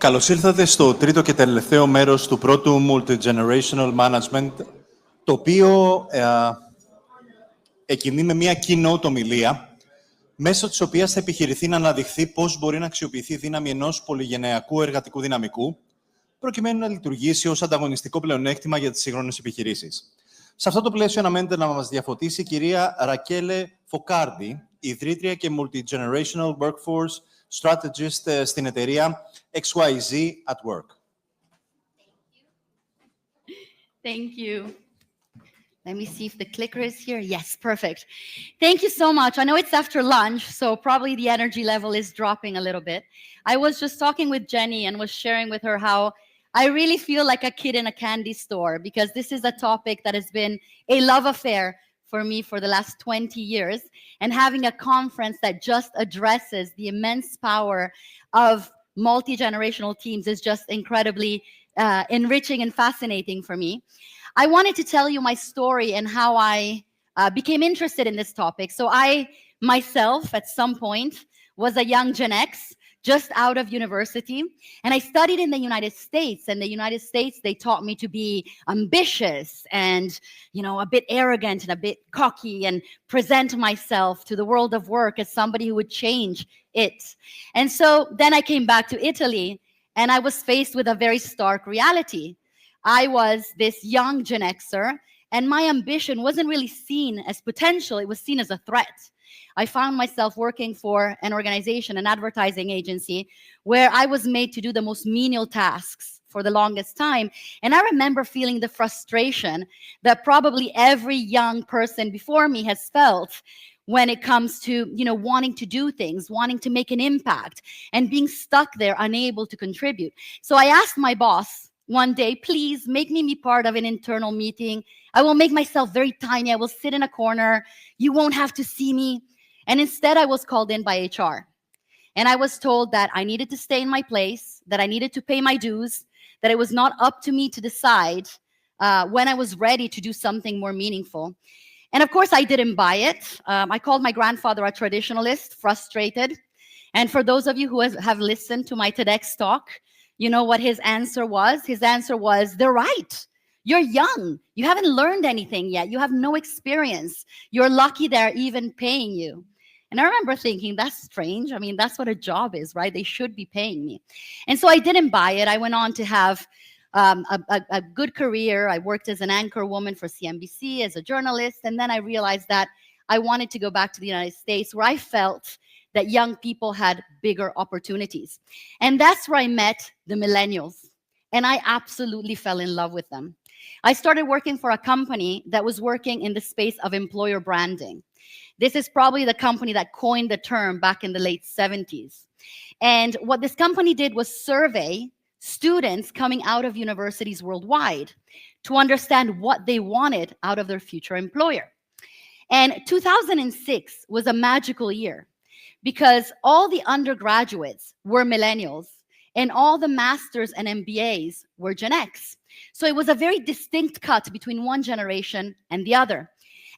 Καλώς ήρθατε στο τρίτο και τελευταίο μέρος του πρώτου Multigenerational Management, το οποίο εκκινεί με μια keynote ομιλία, μέσω της οποίας θα επιχειρηθεί να αναδειχθεί πώς μπορεί να αξιοποιηθεί η δύναμη ενός πολυγενειακού εργατικού δυναμικού, προκειμένου να λειτουργήσει ως ανταγωνιστικό πλεονέκτημα για τις σύγχρονες επιχειρήσεις. Σε αυτό το πλαίσιο αναμένεται να μας διαφωτίσει η κυρία Rachele Focardi, ιδρύτρια και Multigenerational Workforce Strategist στην εταιρεία XYZ at Work. Thank you. Let me see if the clicker is here. Yes, perfect. Thank you so much. I know it's after lunch, so probably the energy level is dropping a little bit. I was just talking with Jenny and was sharing with her how I really feel like a kid in a candy store, because this is a topic that has been a love affair for me for the last 20 years. And having a conference that just addresses the immense power of multi-generational teams is just incredibly enriching and fascinating for me. I wanted to tell you my story and how I became interested in this topic. So I myself, at some point, was a young Gen X, just out of university. And I studied in the United States. And the United States, they taught me to be ambitious and, you know, a bit arrogant and a bit cocky and present myself to the world of work as somebody who would change it. And so then I came back to Italy and I was faced with a very stark reality. I was this young Gen Xer and my ambition wasn't really seen as potential, it was seen as a threat. I found myself working for an organization, an advertising agency, where I was made to do the most menial tasks for the longest time. And I remember feeling the frustration that probably every young person before me has felt when it comes to, you know, wanting to do things, wanting to make an impact, and being stuck there, unable to contribute. So I asked my boss one day, please make me be part of an internal meeting. I will make myself very tiny. I will sit in a corner. You won't have to see me. And instead, I was called in by HR. And I was told that I needed to stay in my place, that I needed to pay my dues, that it was not up to me to decide when I was ready to do something more meaningful. And of course, I didn't buy it. I called my grandfather a traditionalist, frustrated. And for those of you who have listened to my TEDx talk, you know what his answer was? His answer was, they're right. You're young. You haven't learned anything yet. You have no experience. You're lucky they're even paying you. And I remember thinking, that's strange. I mean, that's what a job is, right? They should be paying me. And so I didn't buy it. I went on to have a good career. I worked as an anchor woman for CNBC, as a journalist. And then I realized that I wanted to go back to the United States, where I felt that young people had bigger opportunities. And that's where I met the millennials. And I absolutely fell in love with them. I started working for a company that was working in the space of employer branding. This is probably the company that coined the term back in the late 70s. And what this company did was survey students coming out of universities worldwide to understand what they wanted out of their future employer. And 2006 was a magical year because all the undergraduates were millennials and all the masters and MBAs were Gen X. So it was a very distinct cut between one generation and the other.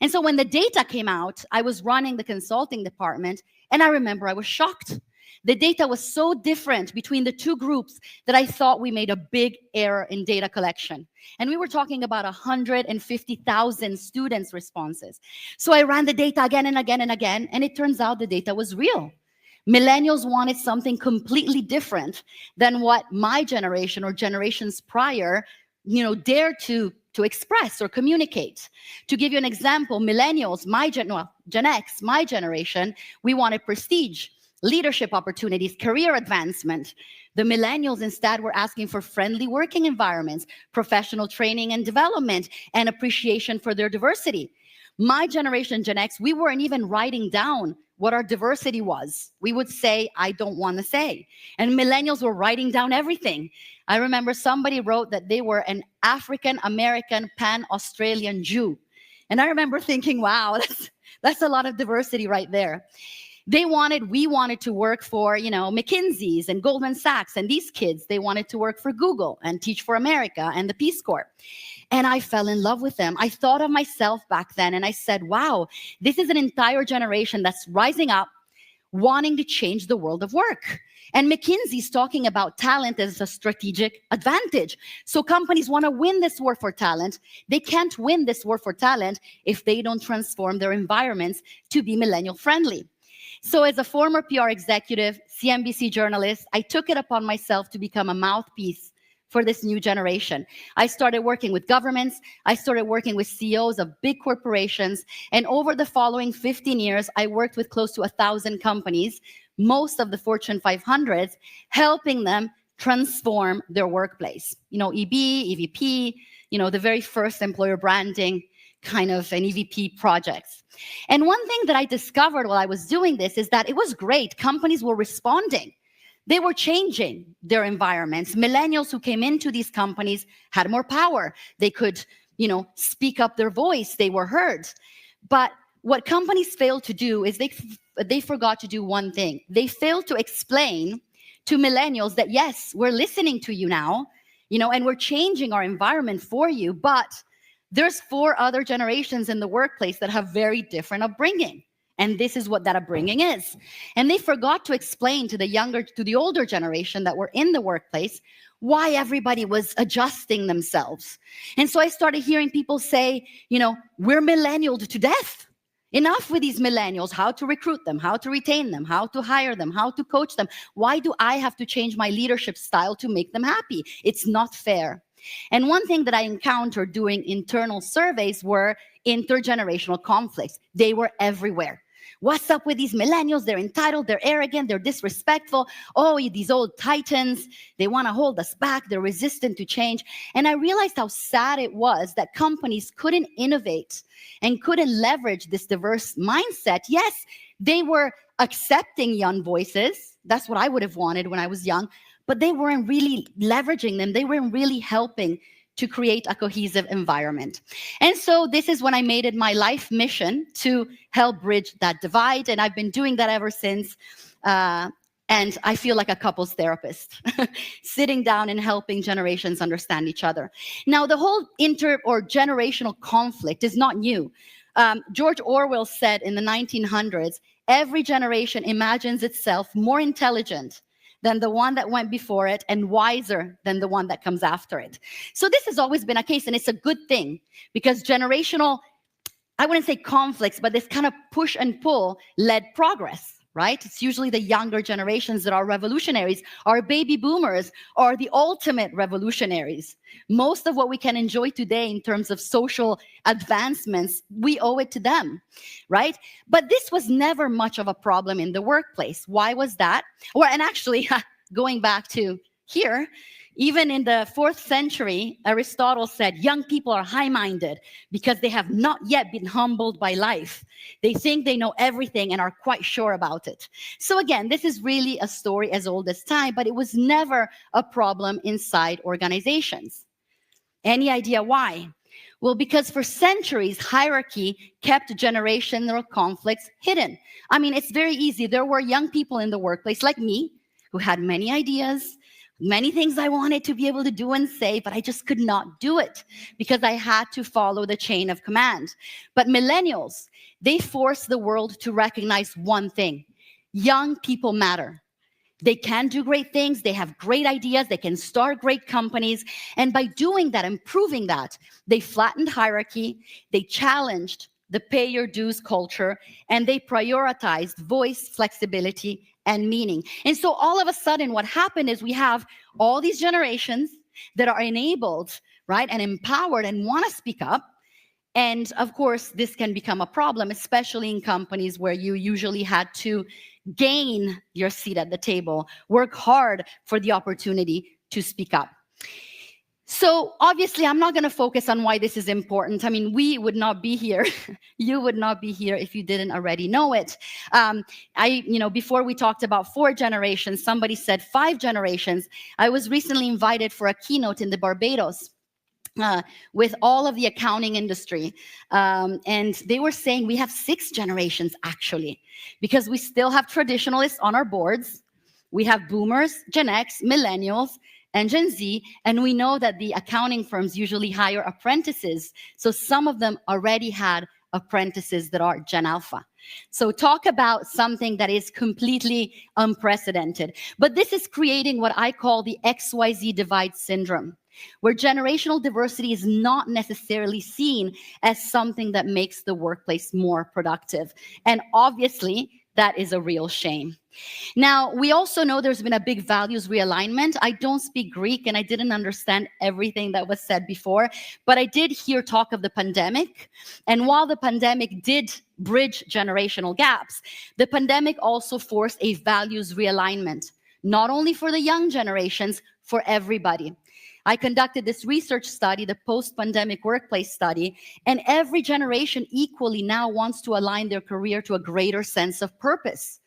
And so when the data came out, I was running the consulting department, and I remember I was shocked. The data was so different between the two groups that I thought we made a big error in data collection. And we were talking about 150,000 students' responses. So I ran the data again and again and again, and it turns out the data was real. Millennials wanted something completely different than what my generation or generations prior, you know, dared to express or communicate. To give you an example, millennials, Gen X, my generation, we wanted prestige, leadership opportunities, career advancement. The millennials instead were asking for friendly working environments, professional training and development, and appreciation for their diversity. My generation, Gen X, we weren't even writing down what our diversity was. We would say, I don't want to say. And millennials were writing down everything. I remember somebody wrote that they were an African-American Pan-Australian Jew. And I remember thinking, wow, that's a lot of diversity right there. We wanted to work for, you know, McKinsey's and Goldman Sachs. And these kids, they wanted to work for Google and Teach for America and the Peace Corps. And I fell in love with them. I thought of myself back then and I said, wow, this is an entire generation that's rising up, wanting to change the world of work. And McKinsey's talking about talent as a strategic advantage. So companies want to win this war for talent. They can't win this war for talent if they don't transform their environments to be millennial friendly. So as a former PR executive, CNBC journalist, I took it upon myself to become a mouthpiece for this new generation. I started working with governments. I started working with CEOs of big corporations. And over the following 15 years, I worked with close to 1,000 companies, most of the Fortune 500s, helping them transform their workplace. EB, EVP, the very first employer branding kind of an EVP projects. And one thing that I discovered while I was doing this is that it was great. Companies were responding. They were changing their environments. Millennials who came into these companies had more power. They could, speak up their voice. They were heard. But what companies failed to do is they forgot to do one thing. They failed to explain to millennials that, yes, we're listening to you now, and we're changing our environment for you, but there's 4 other generations in the workplace that have very different upbringing. And this is what that upbringing is. And they forgot to explain to the older generation that were in the workplace why everybody was adjusting themselves. And so I started hearing people say, we're millennialed to death. Enough with these millennials, how to recruit them, how to retain them, how to hire them, how to coach them. Why do I have to change my leadership style to make them happy? It's not fair. And one thing that I encountered doing internal surveys were intergenerational conflicts. They were everywhere. What's up with these millennials? They're entitled, they're arrogant, they're disrespectful. Oh, these old titans, they want to hold us back, they're resistant to change. And I realized how sad it was that companies couldn't innovate and couldn't leverage this diverse mindset. Yes, they were accepting young voices. That's what I would have wanted when I was young, but they weren't really leveraging them. They weren't really helping to create a cohesive environment. And so this is when I made it my life mission to help bridge that divide. And I've been doing that ever since. And I feel like a couples therapist, sitting down and helping generations understand each other. Now, the whole generational conflict is not new. George Orwell said in the 1900s, every generation imagines itself more intelligent than the one that went before it and wiser than the one that comes after it. So this has always been a case, and it's a good thing because generational, I wouldn't say conflicts, but this kind of push and pull led progress, right? It's usually the younger generations that are revolutionaries. Our baby boomers are the ultimate revolutionaries. Most of what we can enjoy today in terms of social advancements, we owe it to them, right? But this was never much of a problem in the workplace. Why was that? Well, and actually, going back to here, even in the 4th century, Aristotle said, young people are high-minded because they have not yet been humbled by life. They think they know everything and are quite sure about it. So again, this is really a story as old as time, but it was never a problem inside organizations. Any idea why? Well, because for centuries, hierarchy kept generational conflicts hidden. I mean, it's very easy. There were young people in the workplace like me who had many ideas, many things I wanted to be able to do and say, but I just could not do it because I had to follow the chain of command. But millennials, they force the world to recognize one thing. Young people matter. They can do great things. They have great ideas. They can start great companies. And by doing that, improving that, they flattened hierarchy. They challenged the pay your dues culture, and they prioritized voice, flexibility, and meaning. And so all of a sudden, what happened is we have all these generations that are enabled, right, and empowered and want to speak up. And of course, this can become a problem, especially in companies where you usually had to gain your seat at the table, work hard for the opportunity to speak up. So obviously, I'm not going to focus on why this is important. I mean, we would not be here. You would not be here if you didn't already know it. Before we talked about 4 generations, somebody said 5 generations. I was recently invited for a keynote in the Barbados with all of the accounting industry. And they were saying we have 6 generations, actually, because we still have traditionalists on our boards. We have boomers, Gen X, millennials, and Gen Z, and we know that the accounting firms usually hire apprentices. So some of them already had apprentices that are Gen Alpha. So talk about something that is completely unprecedented. But this is creating what I call the XYZ divide syndrome, where generational diversity is not necessarily seen as something that makes the workplace more productive. And obviously, that is a real shame. Now, we also know there's been a big values realignment. I don't speak Greek and I didn't understand everything that was said before, but I did hear talk of the pandemic. And while the pandemic did bridge generational gaps, the pandemic also forced a values realignment, not only for the young generations, for everybody. I conducted this research study, the post-pandemic workplace study, and every generation equally now wants to align their career to a greater sense of purpose.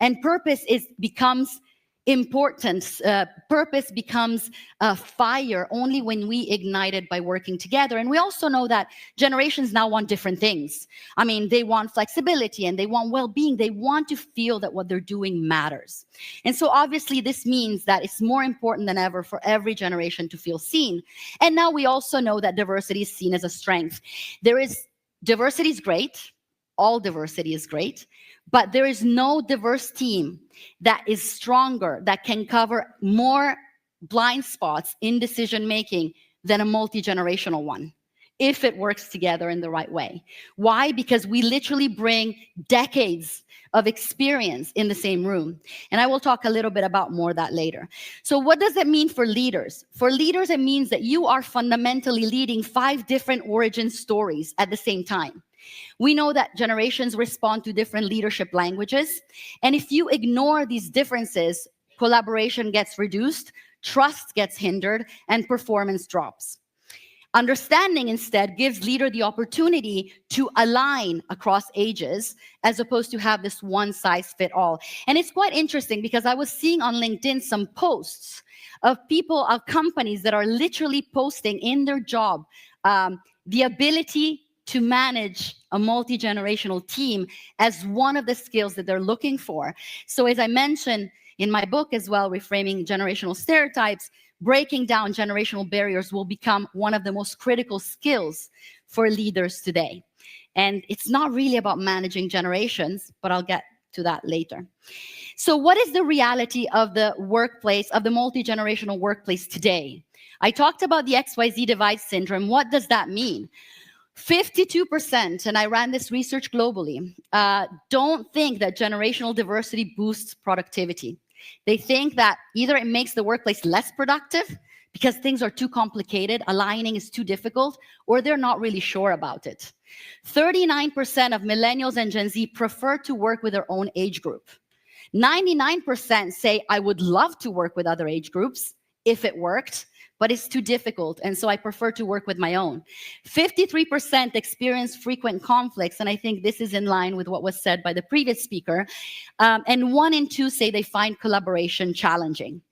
And purpose becomes important. Purpose becomes a fire only when we ignite it by working together. And we also know that generations now want different things. I mean, they want flexibility and they want well-being. They want to feel that what they're doing matters. And so obviously this means that it's more important than ever for every generation to feel seen. And now we also know that diversity is seen as a strength. Diversity is great. All diversity is great. But there is no diverse team that is stronger, that can cover more blind spots in decision-making than a multi-generational one, if it works together in the right way. Why? Because we literally bring decades of experience in the same room. And I will talk a little bit about more of that later. So what does it mean for leaders? For leaders, it means that you are fundamentally leading 5 different origin stories at the same time. We know that generations respond to different leadership languages. And if you ignore these differences, collaboration gets reduced, trust gets hindered, and performance drops. Understanding instead gives leader the opportunity to align across ages as opposed to have this one size fit all. And it's quite interesting because I was seeing on LinkedIn some posts of people, of companies that are literally posting in their job the ability to manage a multi-generational team as one of the skills that they're looking for. So as I mentioned in my book as well, Reframing Generational Stereotypes, breaking down generational barriers will become one of the most critical skills for leaders today. And it's not really about managing generations, but I'll get to that later. So what is the reality of the workplace, of the multi-generational workplace today? I talked about the XYZ divide syndrome. What does that mean? 52%, and I ran this research globally, don't think that generational diversity boosts productivity. They think that either it makes the workplace less productive because things are too complicated, aligning is too difficult, or they're not really sure about it. 39% of millennials and Gen Z prefer to work with their own age group. 99% say, I would love to work with other age groups if it worked, but it's too difficult, and so I prefer to work with my own. 53% experience frequent conflicts, and I think this is in line with what was said by the previous speaker, and 1 in 2 say they find collaboration challenging.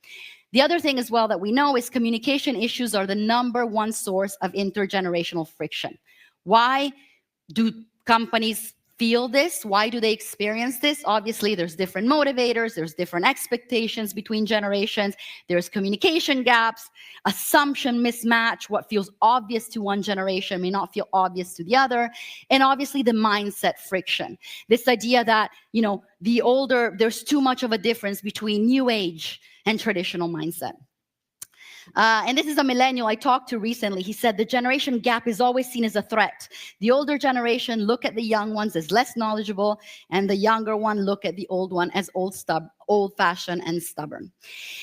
The other thing as well that we know is communication issues are the #1 source of intergenerational friction. Why do companies feel this? Why do they experience this? Obviously, there's different motivators, there's different expectations between generations, there's communication gaps, assumption mismatch, what feels obvious to one generation may not feel obvious to the other, and obviously the mindset friction. This idea that, you know, there's too much of a difference between new age and traditional mindset. And this is a millennial I talked to recently. He said the generation gap is always seen as a threat. The older generation look at the young ones as less knowledgeable, and the younger one look at the old one as old-fashioned and stubborn.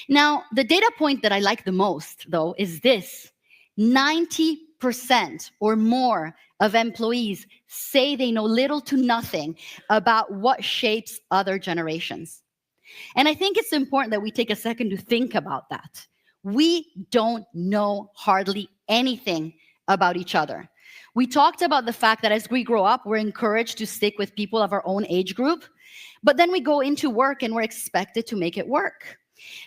Now, the data point that I like the most, though, is this. 90% or more of employees say they know little to nothing about what shapes other generations. And I think it's important that we take a second to think about that. We don't know hardly anything about each other. We talked about the fact that as we grow up, we're encouraged to stick with people of our own age group, but then we go into work and we're expected to make it work.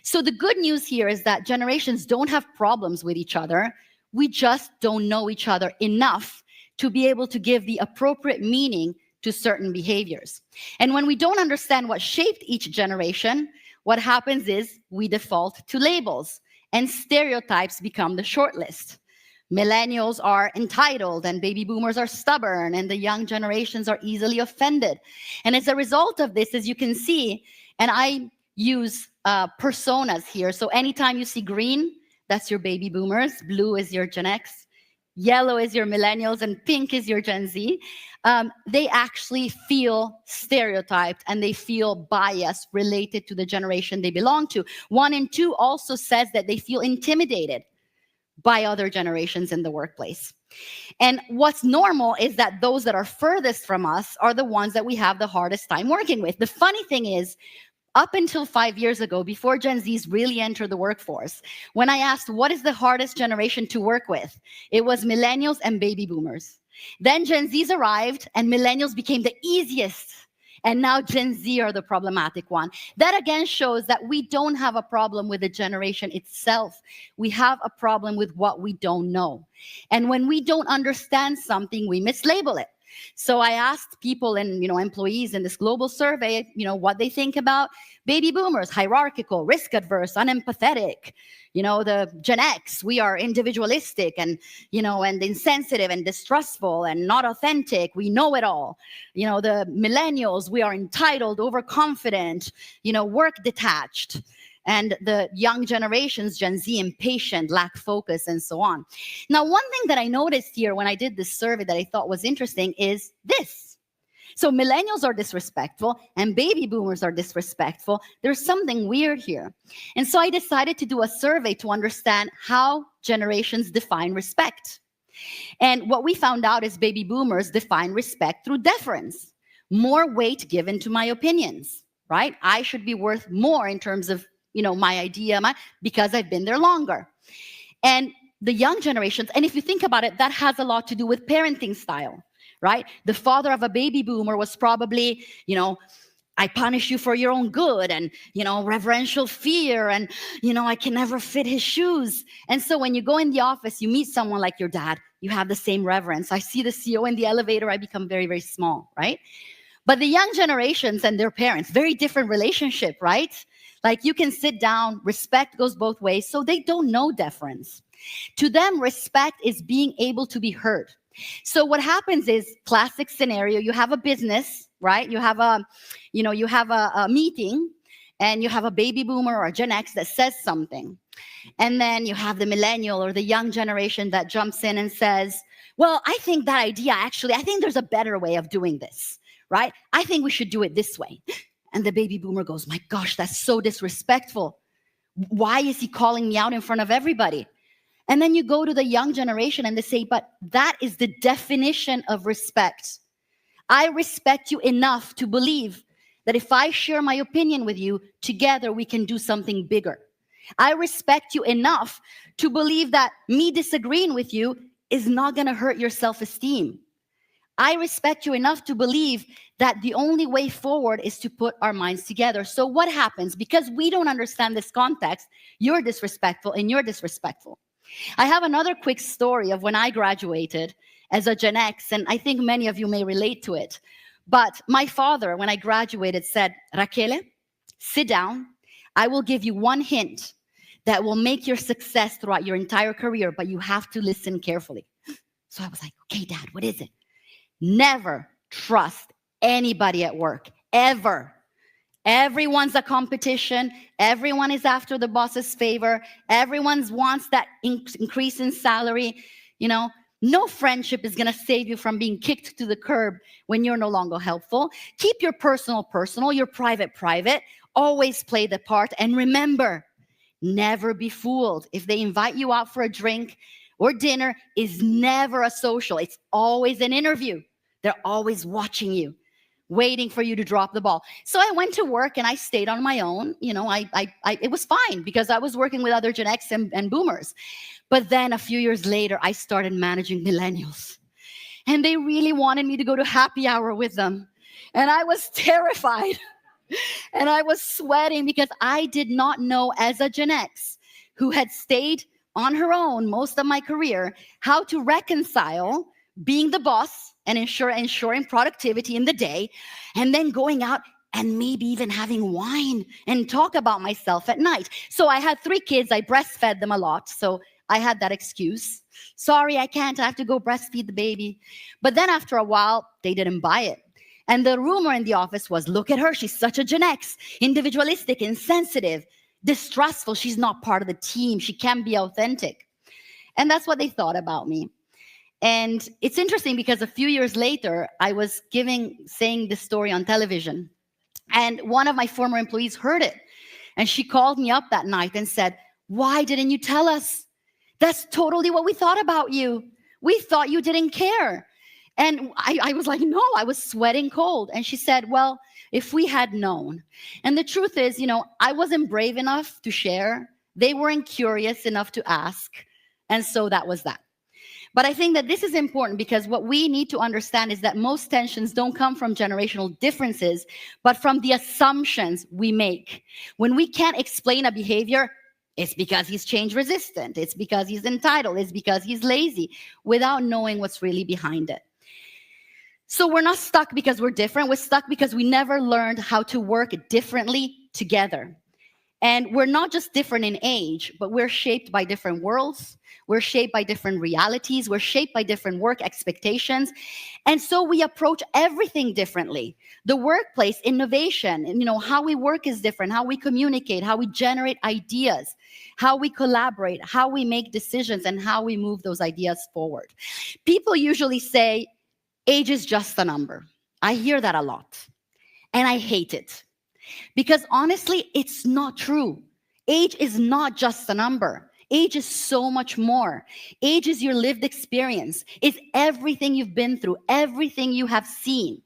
So the good news here is that generations don't have problems with each other. We just don't know each other enough to be able to give the appropriate meaning to certain behaviors. And when we don't understand what shaped each generation, what happens is we default to labels, and stereotypes become the shortlist. Millennials are entitled and baby boomers are stubborn and the young generations are easily offended. And as a result of this, as you can see, and I use personas here. So anytime you see green, that's your baby boomers. Blue is your Gen X. Yellow is your millennials and pink is your Gen Z. They actually feel stereotyped and they feel bias related to the generation they belong to. 1 and 2 also says that they feel intimidated by other generations in the workplace. And what's normal is that those that are furthest from us are the ones that we have the hardest time working with. The funny thing is, up until 5 years ago, before Gen Zs really entered the workforce, when I asked what is the hardest generation to work with, it was millennials and baby boomers. Then Gen Zs arrived and millennials became the easiest. And now Gen Z are the problematic one. That again shows that we don't have a problem with the generation itself. We have a problem with what we don't know. And when we don't understand something, we mislabel it. So I asked people and employees in this global survey, what they think about baby boomers: hierarchical, risk adverse, unempathetic. The Gen X, we are individualistic and insensitive and distrustful and not authentic. We know it all. The millennials, we are entitled, overconfident, work detached. And the young generations, Gen Z, impatient, lack focus, and so on. Now, one thing that I noticed here when I did this survey that I thought was interesting is this. So millennials are disrespectful and baby boomers are disrespectful. There's something weird here. And so I decided to do a survey to understand how generations define respect. And what we found out is baby boomers define respect through deference, more weight given to my opinions, right? I should be worth more in terms of my idea, because I've been there longer. And the young generations, and if you think about it, that has a lot to do with parenting style, right? The father of a baby boomer was probably, I punish you for your own good, and, reverential fear, and, I can never fit his shoes. And so when you go in the office, you meet someone like your dad, you have the same reverence. I see the CEO in the elevator, I become very, very small, right? But the young generations and their parents, very different relationship, right? Like you can sit down, respect goes both ways, so they don't know deference. To them, respect is being able to be heard. So what happens is, classic scenario, you have a business, right? You have a meeting, and you have a baby boomer or a Gen X that says something. And then you have the millennial or the young generation that jumps in and says, well, I think that idea, I think there's a better way of doing this, right? I think we should do it this way. And the baby boomer goes, my gosh, that's so disrespectful. Why is he calling me out in front of everybody? And then you go to the young generation and they say, but that is the definition of respect. I respect you enough to believe that if I share my opinion with you, together we can do something bigger. I respect you enough to believe that me disagreeing with you is not going to hurt your self-esteem. I respect you enough to believe that the only way forward is to put our minds together. So what happens? Because we don't understand this context, you're disrespectful and you're disrespectful. I have another quick story of when I graduated as a Gen X, and I think many of you may relate to it. But my father, when I graduated, said, Rachele, sit down. I will give you one hint that will make your success throughout your entire career, but you have to listen carefully. So I was like, okay, Dad, what is it? Never trust anybody at work, ever. Everyone's a competition. Everyone is after the boss's favor. Everyone wants that increase in salary. No friendship is going to save you from being kicked to the curb when you're no longer helpful. Keep your personal, your private. Always play the part. And remember, never be fooled. If they invite you out for a drink or dinner, is never a social. It's always an interview. They're always watching you, waiting for you to drop the ball. So I went to work and I stayed on my own. It was fine because I was working with other Gen X and boomers. But then a few years later, I started managing millennials. And they really wanted me to go to happy hour with them. And I was terrified. And I was sweating because I did not know, as a Gen X who had stayed on her own most of my career, how to reconcile being the boss and ensuring productivity in the day, and then going out and maybe even having wine and talk about myself at night. So I had 3 kids. I breastfed them a lot. So I had that excuse. Sorry, I can't. I have to go breastfeed the baby. But then after a while, they didn't buy it. And the rumor in the office was, look at her. She's such a Gen X, individualistic, insensitive, distrustful. She's not part of the team. She can't be authentic. And that's what they thought about me. And it's interesting because a few years later, I was saying this story on television. And one of my former employees heard it. And she called me up that night and said, why didn't you tell us? That's totally what we thought about you. We thought you didn't care. And I was like, no, I was sweating cold. And she said, well, if we had known. And the truth is, I wasn't brave enough to share. They weren't curious enough to ask. And so that was that. But I think that this is important because what we need to understand is that most tensions don't come from generational differences, but from the assumptions we make. When we can't explain a behavior, it's because he's change resistant, it's because he's entitled, it's because he's lazy, without knowing what's really behind it. So we're not stuck because we're different, we're stuck because we never learned how to work differently together. And we're not just different in age, but we're shaped by different worlds. We're shaped by different realities. We're shaped by different work expectations. And so we approach everything differently. The workplace, innovation, how we work is different, how we communicate, how we generate ideas, how we collaborate, how we make decisions, and how we move those ideas forward. People usually say, age is just a number. I hear that a lot, and I hate it. Because honestly, it's not true. Age is not just a number. Age is so much more. Age is your lived experience. It's everything you've been through, everything you have seen,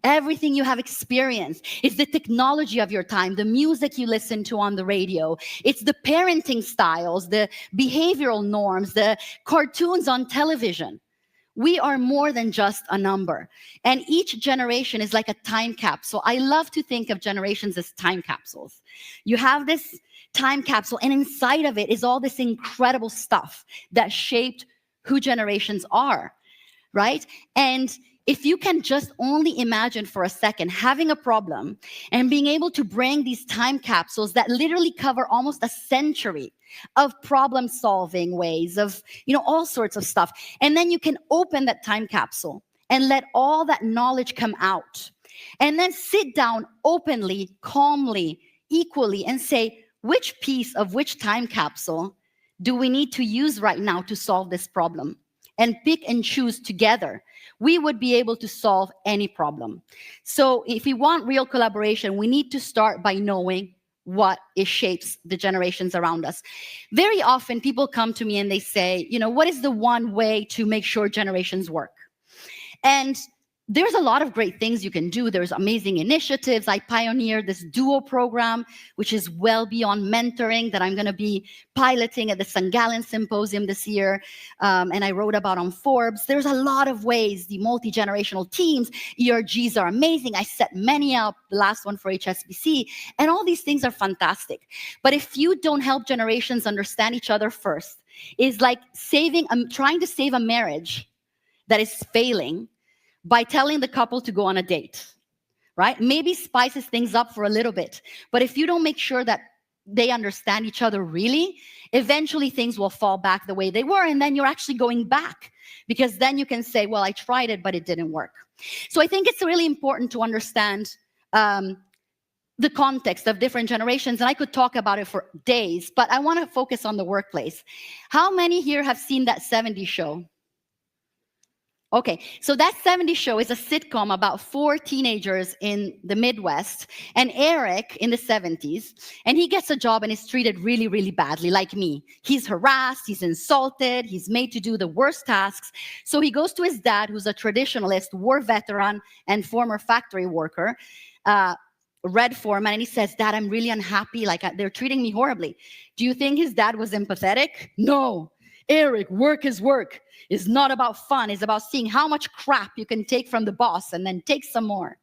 everything you have experienced. It's the technology of your time, the music you listen to on the radio. It's the parenting styles, the behavioral norms, the cartoons on television. We are more than just a number. And each generation is like a time capsule. I love to think of generations as time capsules. You have this time capsule, and inside of it is all this incredible stuff that shaped who generations are, right? And if you can just only imagine for a second having a problem and being able to bring these time capsules that literally cover almost a century of problem-solving ways of, all sorts of stuff. And then you can open that time capsule and let all that knowledge come out. And then sit down openly, calmly, equally, and say, which piece of which time capsule do we need to use right now to solve this problem? And pick and choose together. We would be able to solve any problem. So if we want real collaboration, we need to start by knowing what shapes the generations around us. Very often people come to me and they say, what is the one way to make sure generations work? And there's a lot of great things you can do. There's amazing initiatives. I pioneered this duo program, which is well beyond mentoring, that I'm going to be piloting at the St. Gallen Symposium this year. And I wrote about on Forbes. There's a lot of ways. The multi-generational teams, ERGs are amazing. I set many up, the last one for HSBC. And all these things are fantastic. But if you don't help generations understand each other first, it's like trying to save a marriage that is failing by telling the couple to go on a date, right? Maybe spices things up for a little bit. But if you don't make sure that they understand each other really, eventually things will fall back the way they were. And then you're actually going back, because then you can say, well, I tried it, but it didn't work. So I think it's really important to understand the context of different generations. And I could talk about it for days, but I want to focus on the workplace. How many here have seen that 70s show? Okay, so that 70s show is a sitcom about 4 teenagers in the Midwest, and Eric in the 70s, and he gets a job and is treated really, really badly, like me. He's harassed, he's insulted, he's made to do the worst tasks. So he goes to his dad, who's a traditionalist, war veteran, and former factory worker, red foreman, and he says, Dad, I'm really unhappy, they're treating me horribly. Do you think his dad was empathetic? No. Eric, work is work. It's not about fun. It's about seeing how much crap you can take from the boss and then take some more.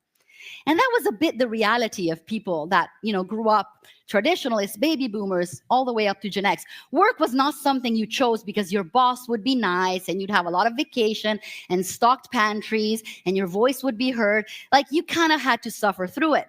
And that was a bit the reality of people that, grew up, traditionalists, baby boomers, all the way up to Gen X. Work was not something you chose because your boss would be nice and you'd have a lot of vacation and stocked pantries and your voice would be heard. You kind of had to suffer through it.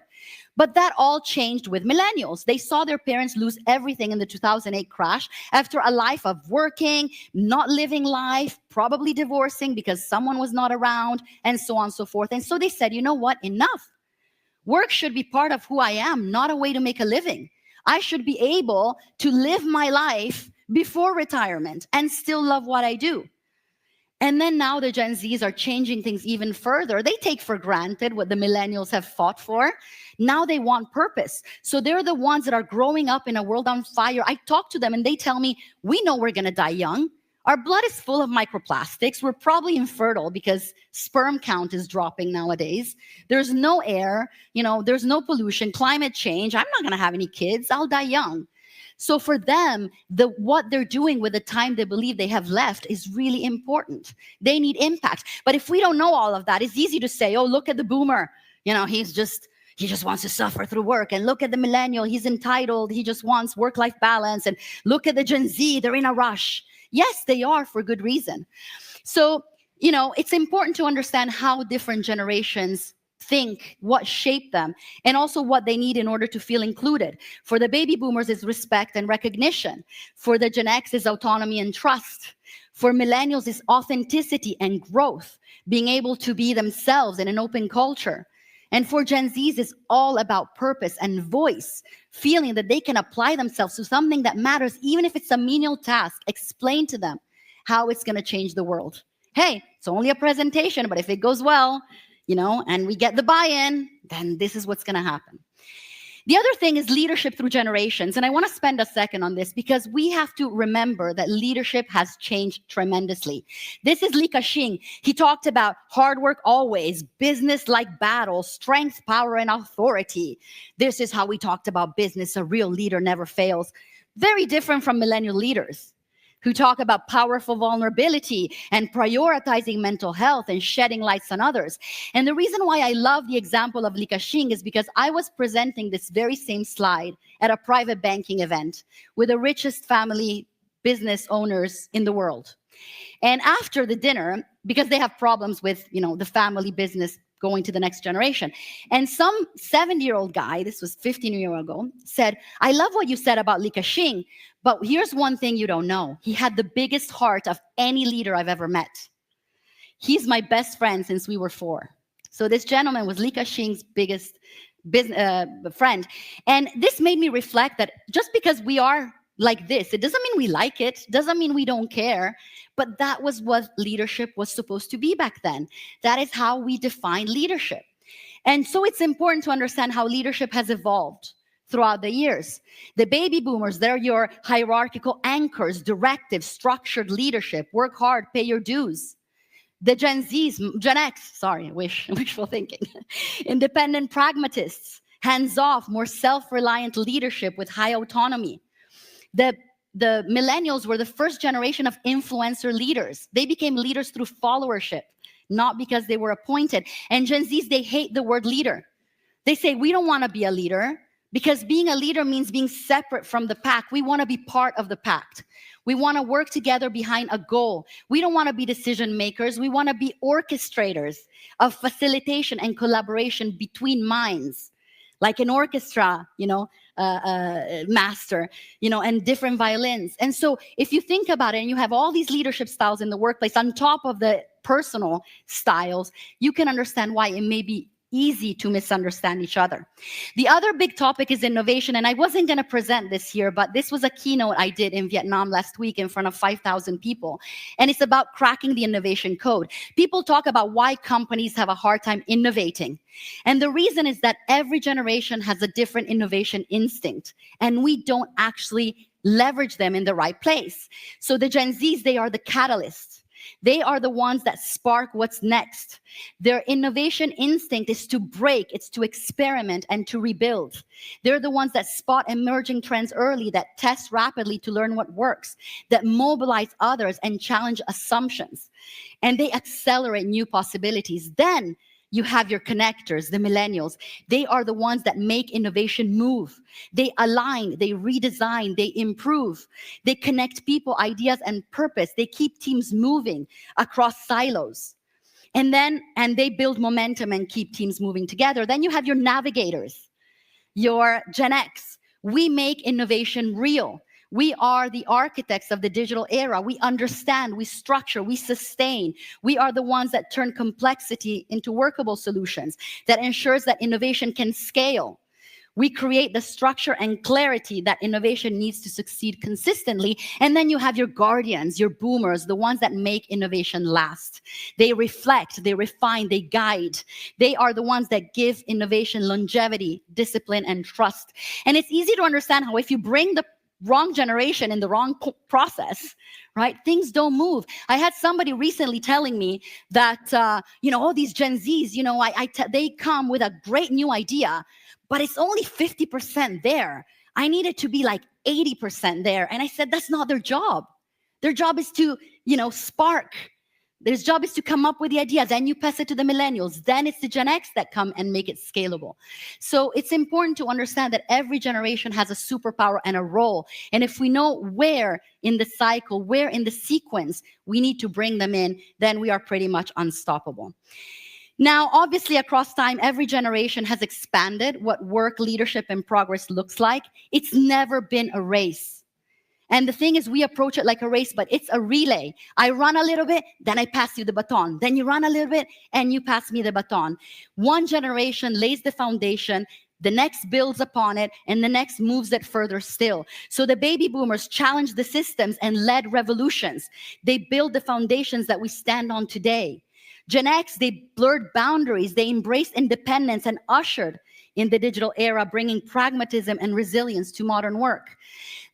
But that all changed with millennials. They saw their parents lose everything in the 2008 crash after a life of working, not living life, probably divorcing because someone was not around, and so on and so forth. And so they said, you know what, enough. Work should be part of who I am, not a way to make a living. I should be able to live my life before retirement and still love what I do. And then now the Gen Zs are changing things even further. They take for granted what the millennials have fought for. Now they want purpose. So they're the ones that are growing up in a world on fire. I talk to them and they tell me, we know we're going to die young. Our blood is full of microplastics. We're probably infertile because sperm count is dropping nowadays. There's no air, there's no pollution, climate change. I'm not going to have any kids. I'll die young. So for them, what they're doing with the time they believe they have left is really important. They need impact. But if we don't know all of that, it's easy to say, oh, look at the boomer. He just wants to suffer through work. And look at the millennial, he's entitled. He just wants work-life balance. And look at the Gen Z, they're in a rush. Yes, they are for good reason. So, it's important to understand how different generations think, what shaped them, and also what they need in order to feel included. For the baby boomers is respect and recognition. For the Gen X is autonomy and trust. For millennials is authenticity and growth, being able to be themselves in an open culture. And for Gen Zs, it's all about purpose and voice, feeling that they can apply themselves to something that matters, even if it's a menial task. Explain to them how it's going to change the world. Hey, it's only a presentation, but if it goes well, and we get the buy-in, then this is what's going to happen. The other thing is leadership through generations. And I want to spend a second on this because we have to remember that leadership has changed tremendously. This is Li Ka-shing. He talked about hard work always, business like battle, strength, power, and authority. This is how we talked about business. A real leader never fails. Very different from millennial leaders who talk about powerful vulnerability and prioritizing mental health and shedding lights on others. And the reason why I love the example of Li Ka-shing is because I was presenting this very same slide at a private banking event with the richest family business owners in the world. And after the dinner, because they have problems with, the family business going to the next generation. And some 70-year-old guy, this was 15 years ago, said, I love what you said about Li Ka-shing, but here's one thing you don't know. He had the biggest heart of any leader I've ever met. He's my best friend since we were 4. So this gentleman was Li Ka-shing's biggest friend. And this made me reflect that just because we are like this, it doesn't mean we like it, doesn't mean we don't care, but that was what leadership was supposed to be back then. That is how we define leadership. And so it's important to understand how leadership has evolved throughout the years. The baby boomers, they're your hierarchical anchors, directives, structured leadership, work hard, pay your dues. The Gen X, wishful thinking, independent pragmatists, hands-off, more self-reliant leadership with high autonomy. The millennials were the first generation of influencer leaders. They became leaders through followership, not because they were appointed. And Gen Zs, they hate the word leader. They say, we don't want to be a leader because being a leader means being separate from the pack. We want to be part of the pack. We want to work together behind a goal. We don't want to be decision makers. We want to be orchestrators of facilitation and collaboration between minds, like an orchestra, master, and different violins. And so if you think about it and you have all these leadership styles in the workplace on top of the personal styles, you can understand why it may be easy to misunderstand each other. The other big topic is innovation, and I wasn't going to present this here, but this was a keynote I did in Vietnam last week in front of 5,000 people, and it's about cracking the innovation code. People talk about why companies have a hard time innovating, and the reason is that every generation has a different innovation instinct, and we don't actually leverage them in the right place. So the Gen Zs, they are the catalysts. They are the ones that spark what's next. Their innovation instinct is to break, it's to experiment and to rebuild. They're the ones that spot emerging trends early, that test rapidly to learn what works, that mobilize others and challenge assumptions. And they accelerate new possibilities. Then you have your connectors, the millennials. They are the ones that make innovation move. They align, they redesign, they improve. They connect people, ideas, and purpose. They keep teams moving across silos. And they build momentum and keep teams moving together. Then you have your navigators. You're Gen X. We make innovation real. We are the architects of the digital era. We understand, we structure, we sustain. We are the ones that turn complexity into workable solutions, that ensures that innovation can scale. We create the structure and clarity that innovation needs to succeed consistently. And then you have your guardians, your boomers, the ones that make innovation last. They reflect, they refine, they guide. They are the ones that give innovation longevity, discipline, and trust. And it's easy to understand how if you bring the wrong generation in the wrong process, right, things don't move. I had somebody recently telling me that, all these Gen Zs, they come with a great new idea, but it's only 50% there. I need it to be like 80% there. And I said, that's not their job. Their job is to, spark. Their job is to come up with the idea. Then you pass it to the millennials. Then it's the Gen X that come and make it scalable. So it's important to understand that every generation has a superpower and a role. And if we know where in the cycle, where in the sequence we need to bring them in, then we are pretty much unstoppable. Now, obviously, across time, every generation has expanded what work, leadership, and progress looks like. It's never been a race. And the thing is, we approach it like a race, but it's a relay. I run a little bit, then I pass you the baton. Then you run a little bit, and you pass me the baton. One generation lays the foundation, the next builds upon it, and the next moves it further still. So the baby boomers challenged the systems and led revolutions. They build the foundations that we stand on today. Gen X, they blurred boundaries, they embraced independence and ushered in the digital era, bringing pragmatism and resilience to modern work.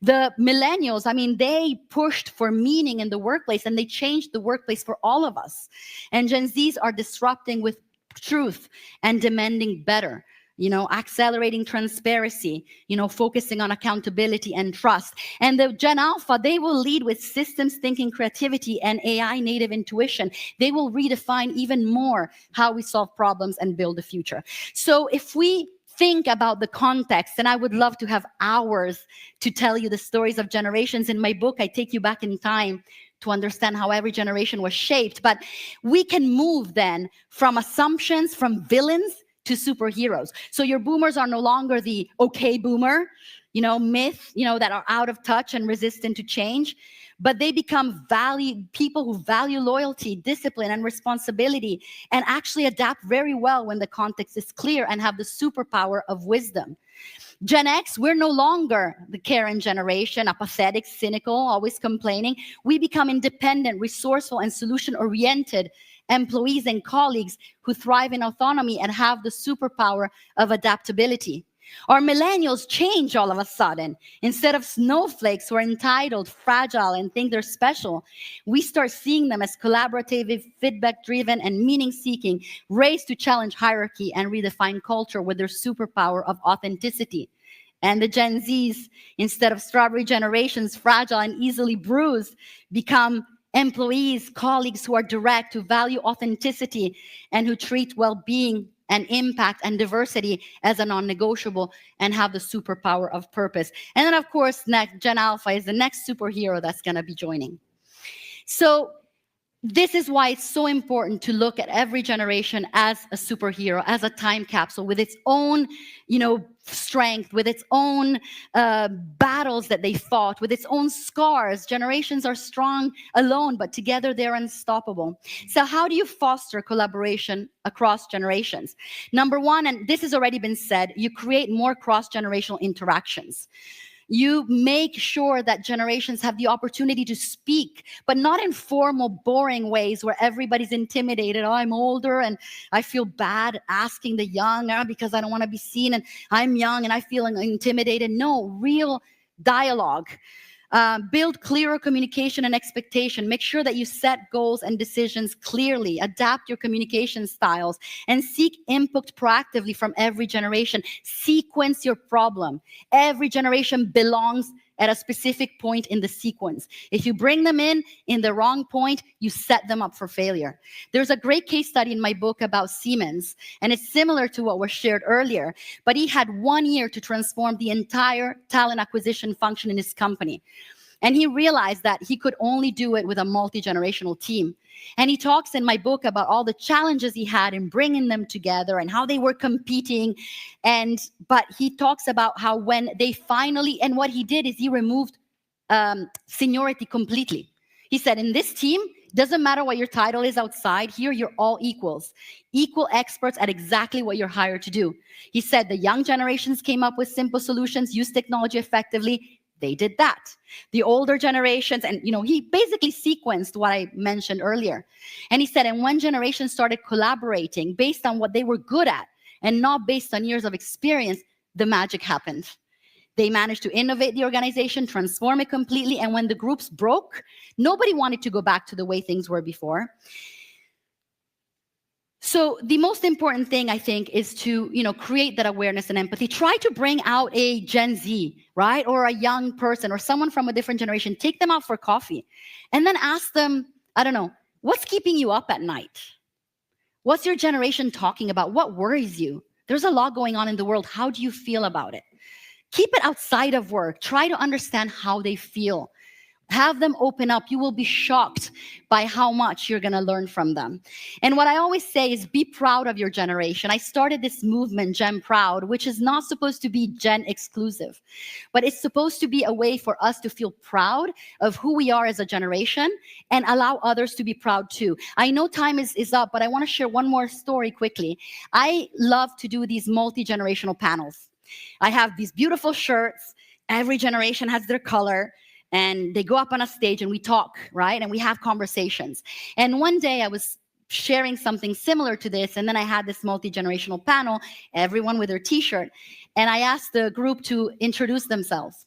The millennials, they pushed for meaning in the workplace, and they changed the workplace for all of us. And Gen Zs are disrupting with truth and demanding better. Accelerating transparency, focusing on accountability and trust. And the Gen Alpha, they will lead with systems thinking, creativity, and AI native intuition. They will redefine even more how we solve problems and build the future. So if we think about the context, and I would love to have hours to tell you the stories of generations. In my book, I take you back in time to understand how every generation was shaped. But we can move then from assumptions, from villains, to superheroes. So your boomers are no longer the okay boomer, myth, that are out of touch and resistant to change, but they become people who value loyalty, discipline, and responsibility, and actually adapt very well when the context is clear and have the superpower of wisdom. Gen X, we're no longer the Karen generation, apathetic, cynical, always complaining. We become independent, resourceful, and solution-oriented employees and colleagues who thrive in autonomy and have the superpower of adaptability. Our millennials change all of a sudden. Instead of snowflakes who are entitled, fragile, and think they're special, we start seeing them as collaborative, feedback-driven, and meaning-seeking, raised to challenge hierarchy and redefine culture with their superpower of authenticity. And the Gen Zs, instead of strawberry generations, fragile and easily bruised, become employees, colleagues who are direct, who value authenticity, and who treat well-being and impact and diversity as a non-negotiable and have the superpower of purpose. And then, of course, Gen Alpha is the next superhero that's going to be joining. So this is why it's so important to look at every generation as a superhero, as a time capsule with its own, strength, with its own battles that they fought, with its own scars. Generations are strong alone, but together they're unstoppable. So how do you foster collaboration across generations? Number one, and this has already been said, you create more cross-generational interactions. You make sure that generations have the opportunity to speak, but not in formal, boring ways where everybody's intimidated. Oh, I'm older and I feel bad asking the young because I don't want to be seen, and I'm young and I feel intimidated. No, real dialogue. Build clearer communication and expectation. Make sure that you set goals and decisions clearly. Adapt your communication styles and seek input proactively from every generation. Sequence your problem. Every generation belongs at a specific point in the sequence. If you bring them in the wrong point, you set them up for failure. There's a great case study in my book about Siemens, and it's similar to what was shared earlier, but he had 1 year to transform the entire talent acquisition function in his company. And he realized that he could only do it with a multi-generational team. And he talks in my book about all the challenges he had in bringing them together and how they were competing. But he talks about how when they finally, and what he did is he removed seniority completely. He said, in this team, doesn't matter what your title is outside, here you're all equals, equal experts at exactly what you're hired to do. He said the young generations came up with simple solutions, used technology effectively. They did that. The older generations, and he basically sequenced what I mentioned earlier. And he said, and when generations started collaborating based on what they were good at and not based on years of experience, the magic happened. They managed to innovate the organization, transform it completely. And when the groups broke, nobody wanted to go back to the way things were before. So the most important thing, I think, is to, create that awareness and empathy. Try to bring out a Gen Z, right? Or a young person or someone from a different generation. Take them out for coffee and then ask them, I don't know, what's keeping you up at night? What's your generation talking about? What worries you? There's a lot going on in the world. How do you feel about it? Keep it outside of work. Try to understand how they feel. Have them open up. You will be shocked by how much you're going to learn from them. And what I always say is be proud of your generation. I started this movement, Gen Proud, which is not supposed to be Gen exclusive, but it's supposed to be a way for us to feel proud of who we are as a generation and allow others to be proud too. I know time is up, but I want to share one more story quickly. I love to do these multi-generational panels. I have these beautiful shirts. Every generation has their color. And they go up on a stage and we talk, right? And we have conversations. And one day I was sharing something similar to this. And then I had this multi-generational panel, everyone with their t-shirt. And I asked the group to introduce themselves.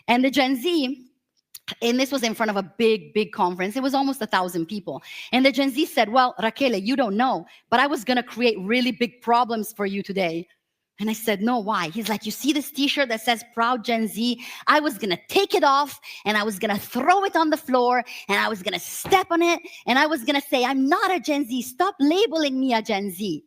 And the Gen Z, and this was in front of a big, big conference. It was almost 1,000 people. And the Gen Z said, well, Rachele, you don't know, but I was going to create really big problems for you today. And I said, no, why? He's like, you see this t-shirt that says Proud Gen Z? I was going to take it off and I was going to throw it on the floor and I was going to step on it and I was going to say, I'm not a Gen Z. Stop labeling me a Gen Z.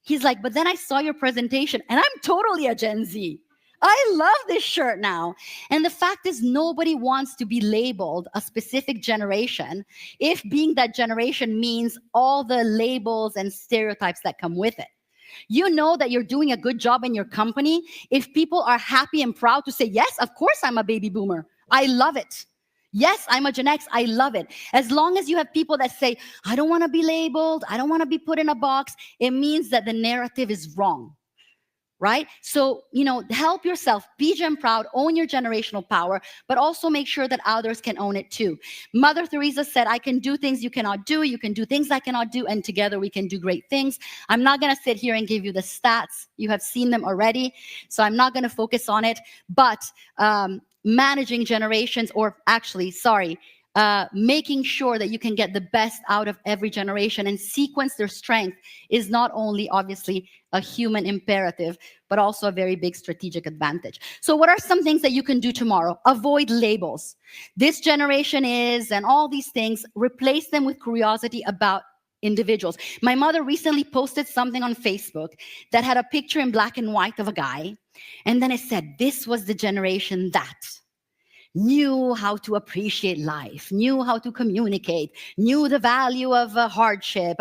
He's like, but then I saw your presentation and I'm totally a Gen Z. I love this shirt now. And the fact is, nobody wants to be labeled a specific generation if being that generation means all the labels and stereotypes that come with it. You know that you're doing a good job in your company if people are happy and proud to say, yes, of course I'm a baby boomer. I love it. Yes, I'm a Gen X. I love it. As long as you have people that say, I don't want to be labeled, I don't want to be put in a box, it means that the narrative is wrong. Right? So, help yourself, be Gen Proud, own your generational power, but also make sure that others can own it too. Mother Teresa said, I can do things you cannot do, you can do things I cannot do, and together we can do great things. I'm not going to sit here and give you the stats. You have seen them already, so I'm not going to focus on it, but managing generations, or actually, making sure that you can get the best out of every generation and sequence their strength is not only obviously a human imperative, but also a very big strategic advantage. So what are some things that you can do tomorrow? Avoid labels. This generation is, and all these things, replace them with curiosity about individuals. My mother recently posted something on Facebook that had a picture in black and white of a guy. And then it said, this was the generation that knew how to appreciate life, knew how to communicate, knew the value of hardship.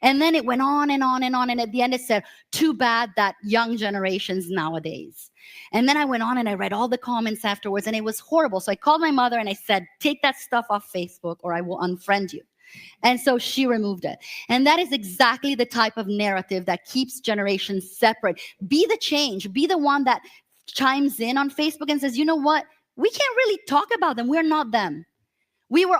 And then it went on and on and on. And at the end it said, too bad that young generations nowadays. And then I went on and I read all the comments afterwards and it was horrible. So I called my mother and I said, take that stuff off Facebook or I will unfriend you. And so she removed it. And that is exactly the type of narrative that keeps generations separate. Be the change. Be the one that chimes in on Facebook and says, you know what? We can't really talk about them. We're not them. We're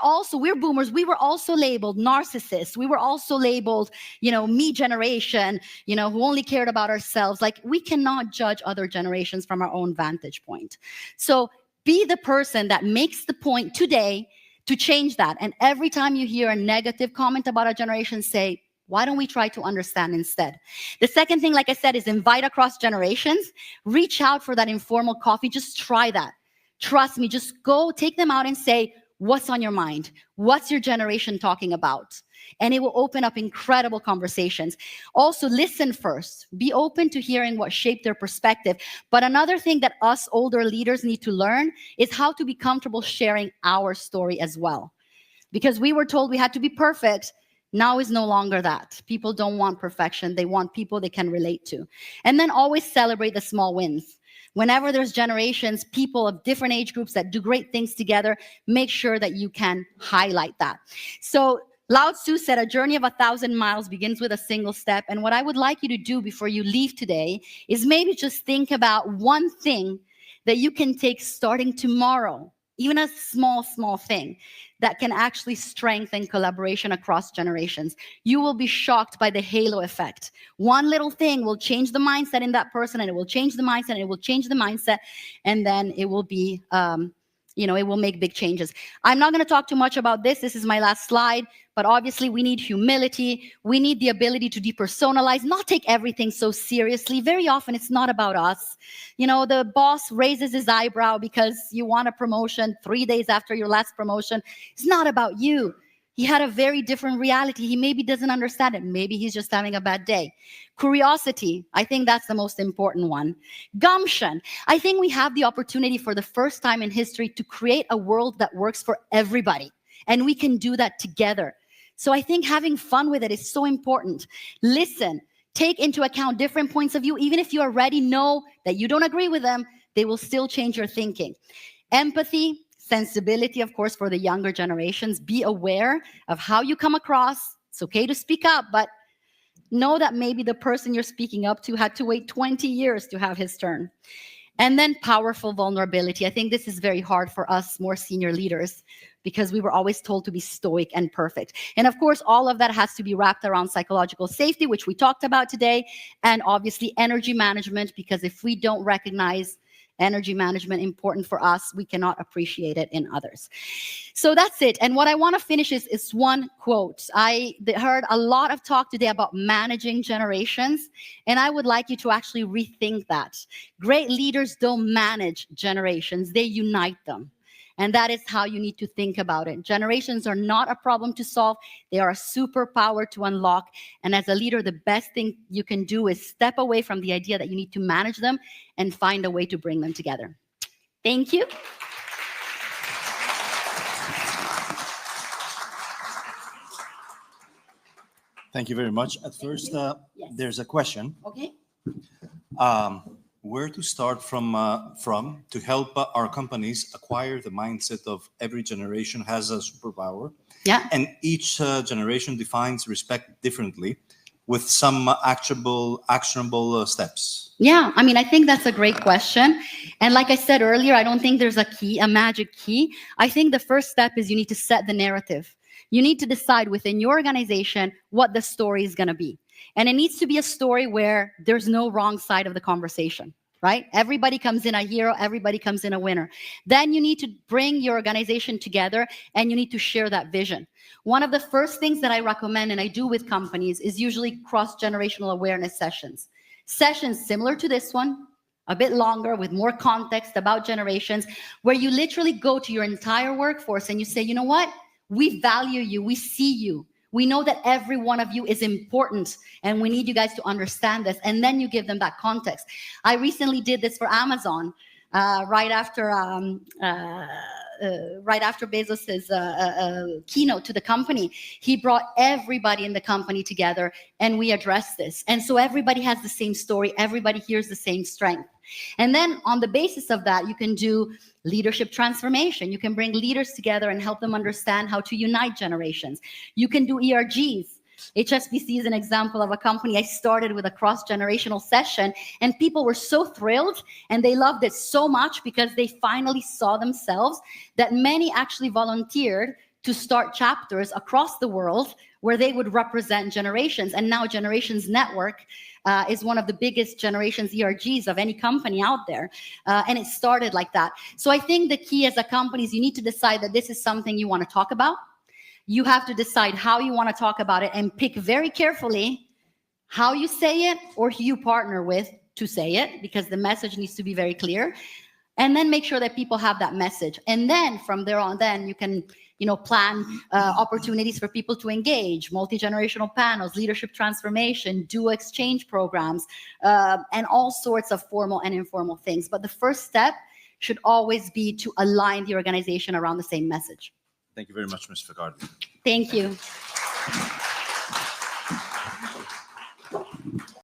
boomers. We were also labeled narcissists. We were also labeled, me generation, who only cared about ourselves. Like, we cannot judge other generations from our own vantage point. So be the person that makes the point today to change that. And every time you hear a negative comment about a generation, say, why don't we try to understand instead? The second thing, like I said, is invite across generations. Reach out for that informal coffee. Just try that. Trust me, just go take them out and say, What's on your mind? What's your generation talking about? And it will open up incredible conversations. Also, listen first. Be open to hearing what shaped their perspective. But another thing that us older leaders need to learn is how to be comfortable sharing our story as well. Because we were told we had to be perfect. Now is no longer that. People don't want perfection. They want people they can relate to. And then always celebrate the small wins. Whenever there's generations, people of different age groups that do great things together, make sure that you can highlight that. So Lao Tzu said, a journey of 1,000 miles begins with a single step. And what I would like you to do before you leave today is maybe just think about one thing that you can take starting tomorrow, even a small thing that can actually strengthen collaboration across generations. You will be shocked by the halo effect. One little thing will change the mindset in that person, and it will change the mindset, and it will change the mindset, and then it will be, it will make big changes. I'm not going to talk too much about this. This is my last slide. But obviously, we need humility. We need the ability to depersonalize, not take everything so seriously. Very often, it's not about us. The boss raises his eyebrow because you want a promotion 3 days after your last promotion. It's not about you. He had a very different reality. He maybe doesn't understand it. Maybe he's just having a bad day. Curiosity, I think that's the most important one. Gumption, I think we have the opportunity for the first time in history to create a world that works for everybody. And we can do that together. So I think having fun with it is so important. Listen, take into account different points of view. Even if you already know that you don't agree with them, they will still change your thinking. Empathy, sensibility, of course, for the younger generations. Be aware of how you come across. It's okay to speak up, but know that maybe the person you're speaking up to had to wait 20 years to have his turn. And then powerful vulnerability. I think this is very hard for us more senior leaders because we were always told to be stoic and perfect. And of course, all of that has to be wrapped around psychological safety, which we talked about today, and obviously energy management, because if we don't recognize energy management important for us, we cannot appreciate it in others. So that's it. And what I want to finish is one quote. I heard a lot of talk today about managing generations, and I would like you to actually rethink that. Great leaders don't manage generations, they unite them. And that is how you need to think about it. Generations are not a problem to solve. They are a superpower to unlock. And as a leader, the best thing you can do is step away from the idea that you need to manage them and find a way to bring them together. Thank you. Thank you very much. At first, yes. There's a question. Okay. Where to start from to help our companies acquire the mindset of every generation has a superpower. Yeah. And each generation defines respect differently with some actionable steps. Yeah, I think that's a great question. And like I said earlier, I don't think there's a magic key. I think the first step is you need to set the narrative. You need to decide within your organization what the story is going to be. And it needs to be a story where there's no wrong side of the conversation, right? Everybody comes in a hero, everybody comes in a winner. Then you need to bring your organization together and you need to share that vision. One of the first things that I recommend and I do with companies is usually cross-generational awareness sessions. Sessions similar to this one, a bit longer with more context about generations, where you literally go to your entire workforce and you say, you know what? We value you, we see you. We know that every one of you is important and we need you guys to understand this. And then you give them that context. I recently did this for Amazon right after Bezos's keynote to the company. He brought everybody in the company together and we addressed this. And so everybody has the same story. Everybody hears the same strength. And then on the basis of that, you can do leadership transformation. You can bring leaders together and help them understand how to unite generations. You can do ERGs. HSBC is an example of a company I started with a cross-generational session, and people were so thrilled and they loved it so much because they finally saw themselves that many actually volunteered to start chapters across the world where they would represent generations. And now Generations Network is one of the biggest generations ERGs of any company out there. And it started like that. So I think the key as a company is you need to decide that this is something you want to talk about. You have to decide how you want to talk about it and pick very carefully how you say it or who you partner with to say it, because the message needs to be very clear. And then make sure that people have that message. And then from there on, then you can plan opportunities for people to engage, multi-generational panels, leadership transformation, dual exchange programs, and all sorts of formal and informal things. But the first step should always be to align the organization around the same message. Thank you very much, Ms. Focardi. Thank you.